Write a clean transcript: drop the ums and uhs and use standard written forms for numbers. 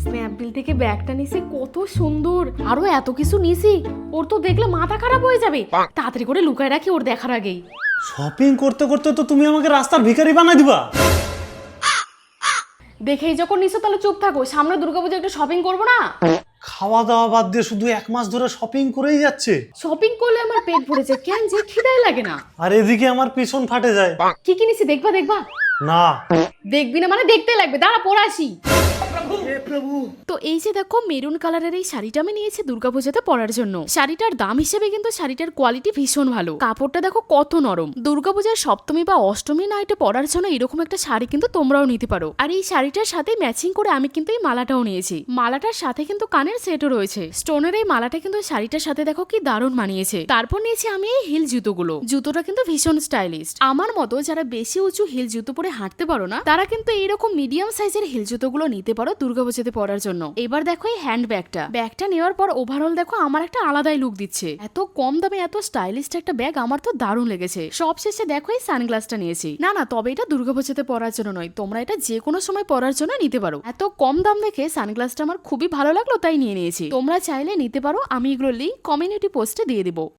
Snapdeal থেকে ব্যাগটা নিছি, কত সুন্দর, আরো এত কিছু নিছি, ওর তো দেখলে মাথা খারাপ হয়ে যাবে। তাড়াতাড়ি করে লুকায় রাখি ওর দেখার আগেই। শপিং করতে করতে তো তুমি আমাকে রাস্তার ভিখারি বানাই দিবা। দেখেই যখন নিছো তাহলে চুপ থাকো, সামনে দুর্গাপূজা একটু শপিং করবো না? খাওয়া দাওয়া বাদ দিয়ে শুধু 1 মাস ধরে শপিং করেই যাচ্ছে। শপিং করলে আমার পেট ভরেছে, কেন যে খিদাই লাগে না। আর এদিকে আমার পিছন ফাটে যায়। কি কি নিছি দেখবা? দেখবা না। দেখবি না মানে দেখতে লাগবে, দাঁড়া পরে আসি। হে প্রভু। তো এই যে দেখো মেরুন কালারের এই শাড়িটা আমি নিয়েছি দুর্গাপূজাতে পরার জন্য। শাড়িটার দাম হিসেবে কিন্তু শাড়িটার কোয়ালিটি ভীষণ ভালো, কাপড়টা দেখো কত নরম। দুর্গাপূজার সপ্তমী বা অষ্টমী নাইটে পরার জন্য এরকম একটা শাড়ি কিন্তু তোমরাও নিতে পারো। আর এই শাড়িটার সাথে ম্যাচিং করে আমি কিন্তু এই মালাটাও নিয়েছি। মালাটার সাথে কিন্তু কানের সেটও রয়েছে। স্টোনের এই মালাটা কিন্তু শাড়িটার সাথে দেখো কি দারুণ মানিয়েছে। তারপর নিয়েছি আমি এই হিল জুতোগুলো। জুতোটা কিন্তু ভীষণ স্টাইলিশ। আমার মতো যারা বেশি উঁচু হিল জুতো পরে হাঁটতে পারো না, তারা কিন্তু এইরকম মিডিয়াম সাইজের হিল জুতোগুলো নিতে পারো দুর্গাপূজাতে পরার জন্য। এবার দেখো এই হ্যান্ড ব্যাগটা নেওয়ার পর ওভারঅল দেখো আমার একটা আলাদাই লুক দিচ্ছে। এত কম দামে এত স্টাইলিশ একটা ব্যাগ আমার তো দারুণ লেগেছে। সব শেষে দেখো এই সানগ্লাসটা নিয়েছি। না তবে এটা দুর্গাপূজাতে পরার জন্য নয়, তোমরা এটা যে কোনো সময় পরার জন্য নিতে পারো। এত কম দাম দেখে সানগ্লাসটা আমার খুবই ভালো লাগলো, তাই নিয়ে নিয়েছি। তোমরা চাইলে নিতে পারো, আমি এগুলো লিঙ্ক কমিউনিটি পোস্টে দিয়ে দিবো।